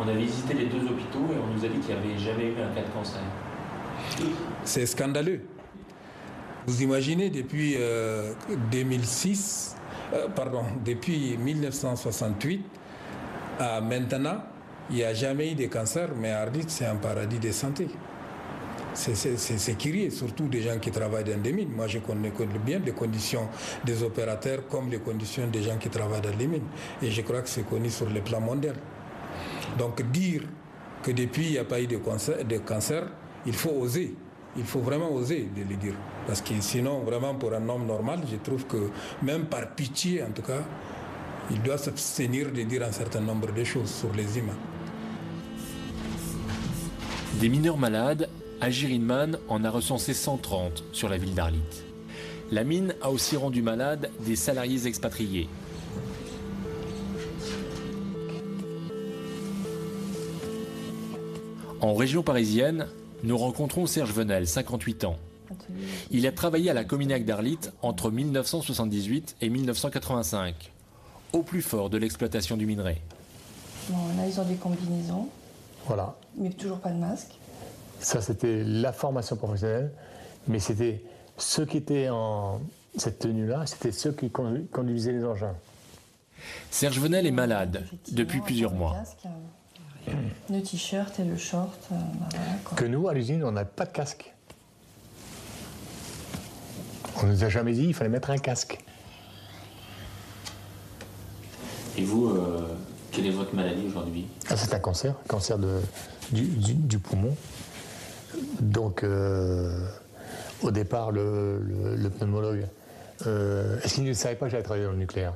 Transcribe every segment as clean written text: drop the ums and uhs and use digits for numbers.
On a visité les deux hôpitaux et on nous a dit qu'il n'y avait jamais eu un cas de cancer. C'est scandaleux. Vous imaginez, depuis 1968 à maintenant, il n'y a jamais eu de cancer, mais Arlit, c'est un paradis de santé. C'est curieux, surtout des gens qui travaillent dans des mines. Moi, je connais bien les conditions des opérateurs comme les conditions des gens qui travaillent dans les mines. Et je crois que c'est connu sur le plan mondial. Donc, dire que depuis, il n'y a pas eu de cancer, il faut oser. Il faut vraiment oser de le dire. Parce que sinon, vraiment, pour un homme normal, je trouve que, même par pitié, en tout cas, il doit s'abstenir de dire un certain nombre de choses sur les humains. Des mineurs malades, Agirinman en a recensé 130 sur la ville d'Arlit. La mine a aussi rendu malades des salariés expatriés. En région parisienne, nous rencontrons Serge Venel, 58 ans. Il a travaillé à la Cominac d'Arlit entre 1978 et 1985, au plus fort de l'exploitation du minerai. Bon, là, ils ont des combinaisons. Voilà. Mais toujours pas de masque. Ça, c'était la formation professionnelle, mais c'était ceux qui étaient en cette tenue-là, c'était ceux qui conduisaient les engins. Serge Venel est malade depuis plusieurs mois. Le t-shirt et le short. Voilà, que nous, à l'usine, on n'a pas de casque. On ne nous a jamais dit qu'il fallait mettre un casque. Et vous, quelle est votre maladie aujourd'hui? C'est un cancer du poumon. Donc, au départ, le pneumologue, est-ce qu'il ne savait pas que j'allais travailler dans le nucléaire?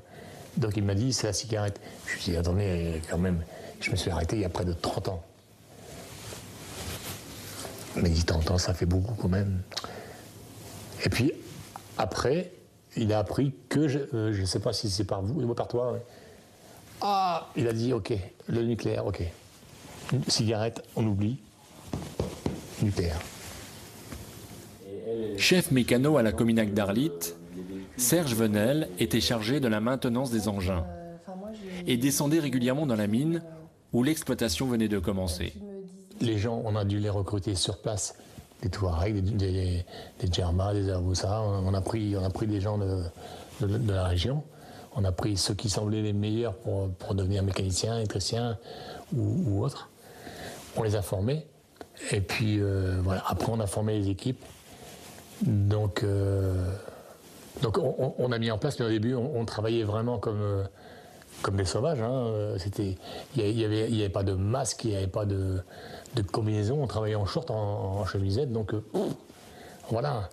Donc il m'a dit, c'est la cigarette. Je lui ai dit, attendez, quand même, je me suis arrêté il y a près de 30 ans. Il m'a dit, 30 ans, ça fait beaucoup quand même. Et puis, après, il a appris que, je ne sais pas si c'est par vous, ou par toi, ouais. Ah, il a dit, ok, le nucléaire, ok. Cigarette, on oublie. Nucléaire. Chef mécano à la Cominac d'Arlit, Serge Venel était chargé de la maintenance des engins et descendait régulièrement dans la mine où l'exploitation venait de commencer. Les gens, on a dû les recruter sur place, des Touaregs, des Djerma, des Avoussa. On a pris des gens de la région. On a pris ceux qui semblaient les meilleurs pour devenir mécaniciens, électriciens ou autres. On les a formés. Et puis, voilà. Après, on a formé les équipes. Donc on a mis en place, mais au début, on travaillait vraiment comme des sauvages. Hein. Il n'y avait pas de masque, il n'y avait pas de combinaison. On travaillait en short, en chemisette. Donc, voilà.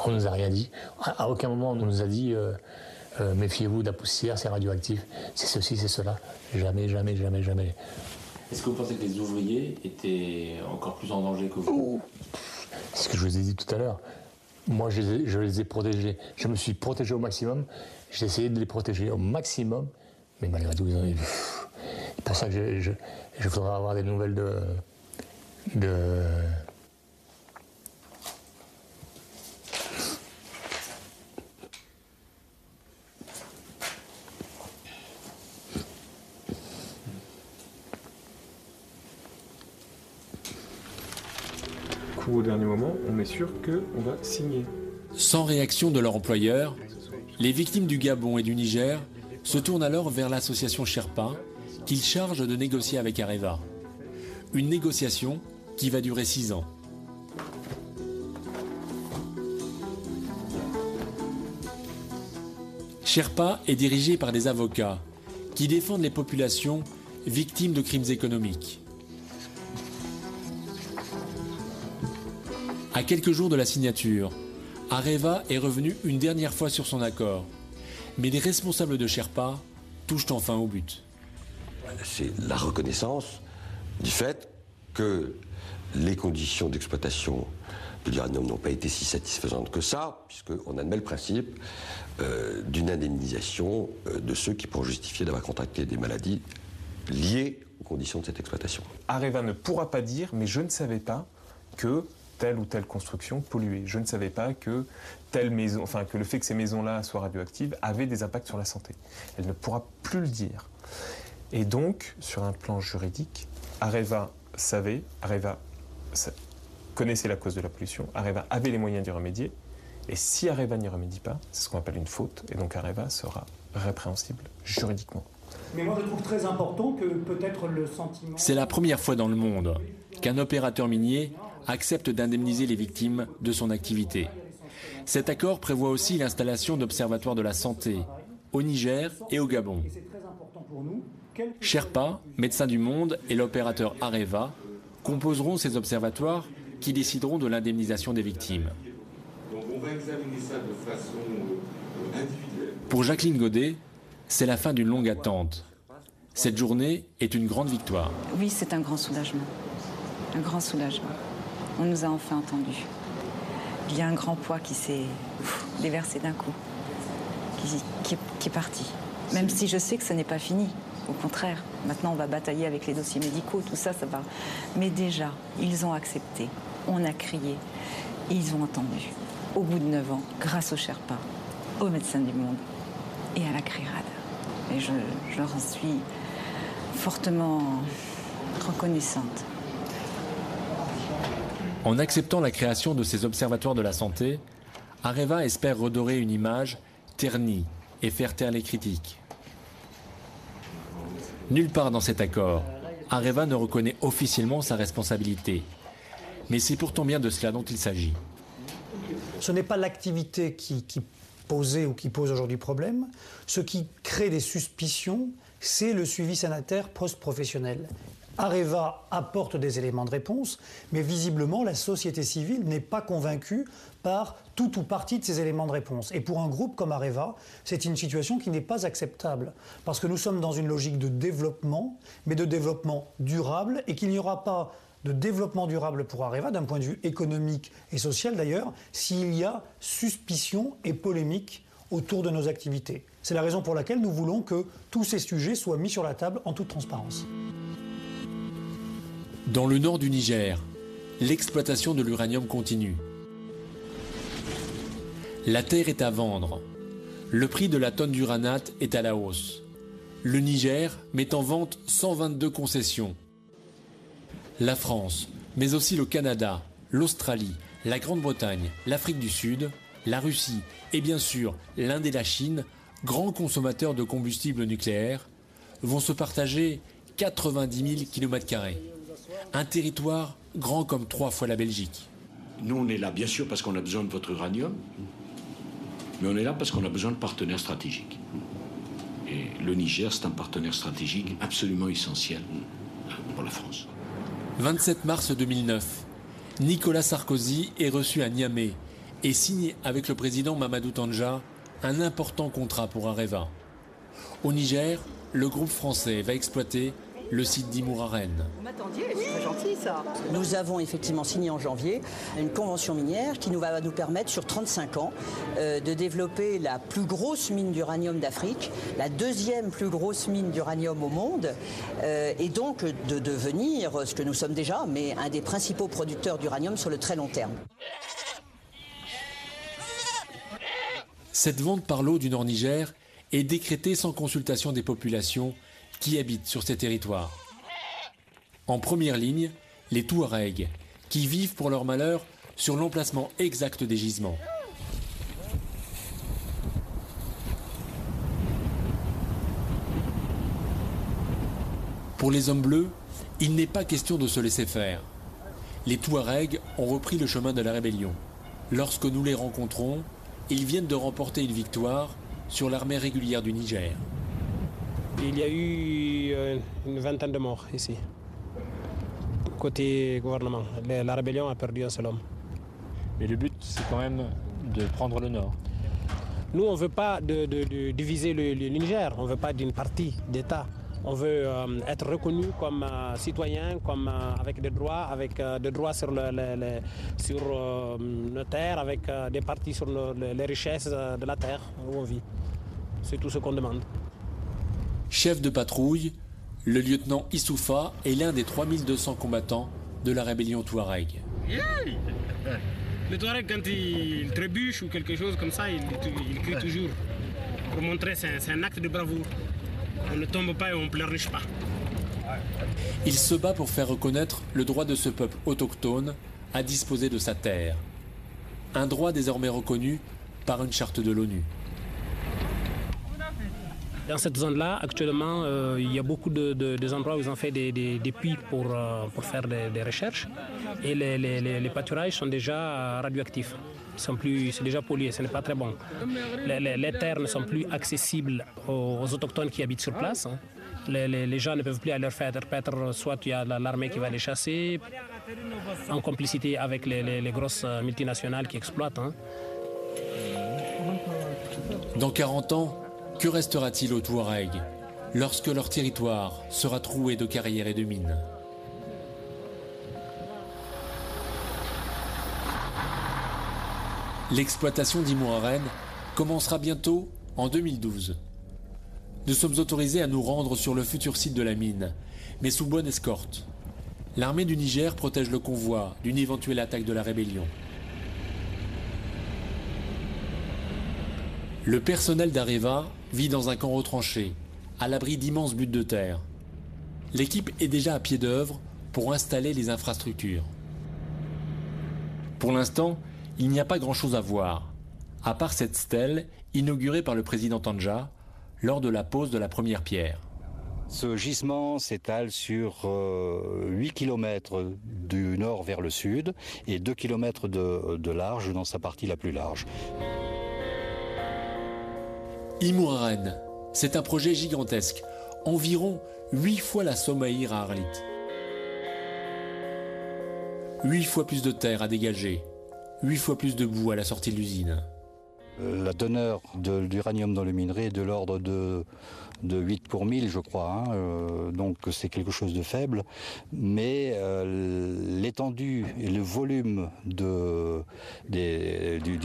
On ne nous a rien dit. À aucun moment, on nous a dit méfiez-vous de la poussière, c'est radioactif. C'est ceci, c'est cela. Jamais, jamais, jamais, jamais. Est-ce que vous pensez que les ouvriers étaient encore plus en danger que vous? C'est ce que je vous ai dit tout à l'heure. Moi, je les ai protégés. Je me suis protégé au maximum. J'ai essayé de les protéger au maximum. Mais malgré tout, ils ont eu... C'est pour ça que je voudrais avoir des nouvelles de... Au dernier moment, on est sûr qu'on va signer. Sans réaction de leur employeur, les victimes du Gabon et du Niger se tournent alors vers l'association Sherpa, qu'ils chargent de négocier avec Areva. Une négociation qui va durer 6 ans. Sherpa est dirigé par des avocats qui défendent les populations victimes de crimes économiques. À quelques jours de la signature, Areva est revenu une dernière fois sur son accord. Mais les responsables de Sherpa touchent enfin au but. C'est la reconnaissance du fait que les conditions d'exploitation de l'uranium n'ont pas été si satisfaisantes que ça, puisqu'on admet le principe d'une indemnisation de ceux qui pourront justifier d'avoir contracté des maladies liées aux conditions de cette exploitation. Areva ne pourra pas dire, mais je ne savais pas que telle ou telle construction polluée. Je ne savais pas que telle maison, enfin que le fait que ces maisons-là soient radioactives avait des impacts sur la santé. Elle ne pourra plus le dire. Et donc, sur un plan juridique, Areva connaissait la cause de la pollution, Areva avait les moyens d'y remédier, et si Areva n'y remédie pas, c'est ce qu'on appelle une faute, et donc Areva sera répréhensible juridiquement. Mais moi je trouve très important que peut-être le sentiment... C'est la première fois dans le monde qu'un opérateur minier accepte d'indemniser les victimes de son activité. Cet accord prévoit aussi l'installation d'observatoires de la santé au Niger et au Gabon. Sherpa, Médecins du Monde et l'opérateur Areva composeront ces observatoires qui décideront de l'indemnisation des victimes. Donc on va examiner ça de façon individuelle. Pour Jacqueline Godet, c'est la fin d'une longue attente. Cette journée est une grande victoire. Oui, c'est un grand soulagement. Un grand soulagement. On nous a enfin entendus. Il y a un grand poids qui s'est déversé d'un coup, qui est parti. Même si je sais que ce n'est pas fini. Au contraire, maintenant on va batailler avec les dossiers médicaux, tout ça, ça va. Mais déjà, ils ont accepté, on a crié, ils ont entendu. Au bout de 9 ans, grâce aux Sherpas, aux Médecins du Monde et à la CRIRAD. Et je leur en suis fortement reconnaissante. En acceptant la création de ces observatoires de la santé, Areva espère redorer une image ternie et faire taire les critiques. Nulle part dans cet accord, Areva ne reconnaît officiellement sa responsabilité. Mais c'est pourtant bien de cela dont il s'agit. Ce n'est pas l'activité qui posait ou qui pose aujourd'hui problème. Ce qui crée des suspicions, c'est le suivi sanitaire post-professionnel. Areva apporte des éléments de réponse, mais visiblement la société civile n'est pas convaincue par tout ou partie de ces éléments de réponse. Et pour un groupe comme Areva, c'est une situation qui n'est pas acceptable, parce que nous sommes dans une logique de développement, mais de développement durable, et qu'il n'y aura pas de développement durable pour Areva, d'un point de vue économique et social d'ailleurs, s'il y a suspicion et polémique autour de nos activités. C'est la raison pour laquelle nous voulons que tous ces sujets soient mis sur la table en toute transparence. Dans le nord du Niger, l'exploitation de l'uranium continue. La terre est à vendre. Le prix de la tonne d'uranate est à la hausse. Le Niger met en vente 122 concessions. La France, mais aussi le Canada, l'Australie, la Grande-Bretagne, l'Afrique du Sud, la Russie et bien sûr l'Inde et la Chine, grands consommateurs de combustible nucléaire, vont se partager 90 000 km². Un territoire grand comme 3 fois la Belgique. Nous, on est là, bien sûr, parce qu'on a besoin de votre uranium, mais on est là parce qu'on a besoin de partenaires stratégiques. Et le Niger, c'est un partenaire stratégique absolument essentiel pour la France. 27 mars 2009, Nicolas Sarkozy est reçu à Niamey et signe avec le président Mamadou Tandja un important contrat pour Areva. Au Niger, le groupe français va exploiter le site d'Imouraren. Vous m'attendiez, c'est très gentil ça. Nous avons effectivement signé en janvier une convention minière qui va nous permettre sur 35 ans de développer la plus grosse mine d'uranium d'Afrique, la deuxième plus grosse mine d'uranium au monde, et donc de devenir, ce que nous sommes déjà, mais un des principaux producteurs d'uranium sur le très long terme. Cette vente par lot du Nord-Niger est décrétée sans consultation des populations qui habitent sur ces territoires. En première ligne, les Touaregs, qui vivent pour leur malheur sur l'emplacement exact des gisements. Pour les hommes bleus, il n'est pas question de se laisser faire. Les Touaregs ont repris le chemin de la rébellion. Lorsque nous les rencontrons, ils viennent de remporter une victoire sur l'armée régulière du Niger. Il y a eu une vingtaine de morts ici. Côté gouvernement, la rébellion a perdu un seul homme. Mais le but, c'est quand même de prendre le nord. Nous, on ne veut pas de diviser le Niger, on ne veut pas d'une partie d'État. On veut être reconnu comme citoyen, comme, avec des droits, sur nos terres, avec des parties sur les richesses de la terre où on vit. C'est tout ce qu'on demande. Chef de patrouille, le lieutenant Issoufa est l'un des 3200 combattants de la rébellion Touareg. Le Touareg, quand il trébuche ou quelque chose comme ça, il crie toujours. Pour montrer, c'est un acte de bravoure. On ne tombe pas et on ne pleurniche pas. Il se bat pour faire reconnaître le droit de ce peuple autochtone à disposer de sa terre. Un droit désormais reconnu par une charte de l'ONU. Dans cette zone-là, actuellement, il y a beaucoup de endroits où ils ont fait des puits pour faire des recherches. Et les pâturages sont déjà radioactifs. C'est déjà pollué, ce n'est pas très bon. Les terres ne sont plus accessibles aux autochtones qui habitent sur place. Hein. Les gens ne peuvent plus aller faire paître, soit il y a l'armée qui va les chasser, en complicité avec les grosses multinationales qui exploitent. Hein. Dans 40 ans, que restera-t-il aux Touaregs lorsque leur territoire sera troué de carrières et de mines? L'exploitation d'Imoarène commencera bientôt en 2012. Nous sommes autorisés à nous rendre sur le futur site de la mine, mais sous bonne escorte. L'armée du Niger protège le convoi d'une éventuelle attaque de la rébellion. Le personnel d'Areva vit dans un camp retranché, à l'abri d'immenses buttes de terre. L'équipe est déjà à pied d'œuvre pour installer les infrastructures. Pour l'instant, il n'y a pas grand-chose à voir, à part cette stèle inaugurée par le président Tandja lors de la pose de la première pierre. Ce gisement s'étale sur 8 km du nord vers le sud et 2 km de large dans sa partie la plus large. Imoarène, c'est un projet gigantesque, environ 8 fois la Somaïr à Arlit. 8 fois plus de terre à dégager, 8 fois plus de boue à la sortie de l'usine. La teneur d'uranium dans le minerai est de l'ordre de 8 pour 1000, je crois, hein. Donc c'est quelque chose de faible, mais l'étendue et le volume du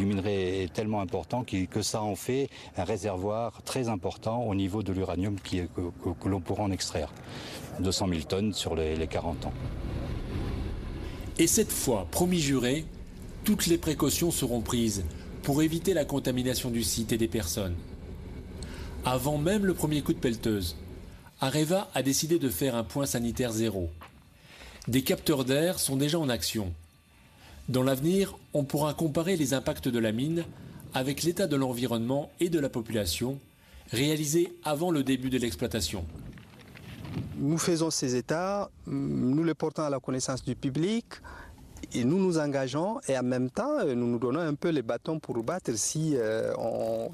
minerai est tellement important que ça en fait un réservoir très important au niveau de l'uranium que l'on pourra en extraire. 200 000 tonnes sur les 40 ans. Et cette fois, promis juré, toutes les précautions seront prises pour éviter la contamination du site et des personnes. Avant même le premier coup de pelleteuse, Areva a décidé de faire un point sanitaire zéro. Des capteurs d'air sont déjà en action. Dans l'avenir, on pourra comparer les impacts de la mine avec l'état de l'environnement et de la population, réalisés avant le début de l'exploitation. Nous faisons ces états, nous les portons à la connaissance du public, et nous nous engageons et en même temps nous nous donnons un peu les bâtons pour battre si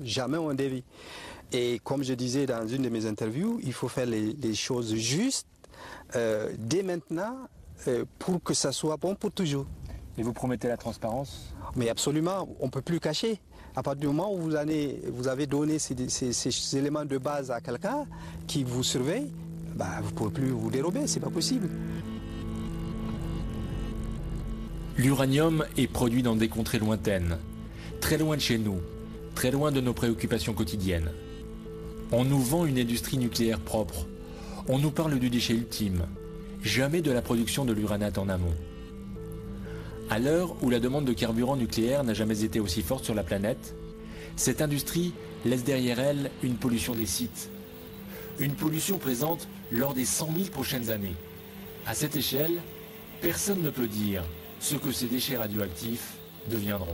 jamais on dévie. Et comme je disais dans une de mes interviews, il faut faire les choses justes dès maintenant pour que ça soit bon pour toujours. Et vous promettez la transparence? Mais absolument, on ne peut plus cacher. À partir du moment où vous avez donné ces éléments de base à quelqu'un qui vous surveille, vous ne pouvez plus vous dérober, c'est pas possible. L'uranium est produit dans des contrées lointaines, très loin de chez nous, très loin de nos préoccupations quotidiennes. On nous vend une industrie nucléaire propre, on nous parle du déchet ultime, jamais de la production de l'uranate en amont. À l'heure où la demande de carburant nucléaire n'a jamais été aussi forte sur la planète, cette industrie laisse derrière elle une pollution des sites. Une pollution présente lors des 100 000 prochaines années. À cette échelle, personne ne peut dire ce que ces déchets radioactifs deviendront.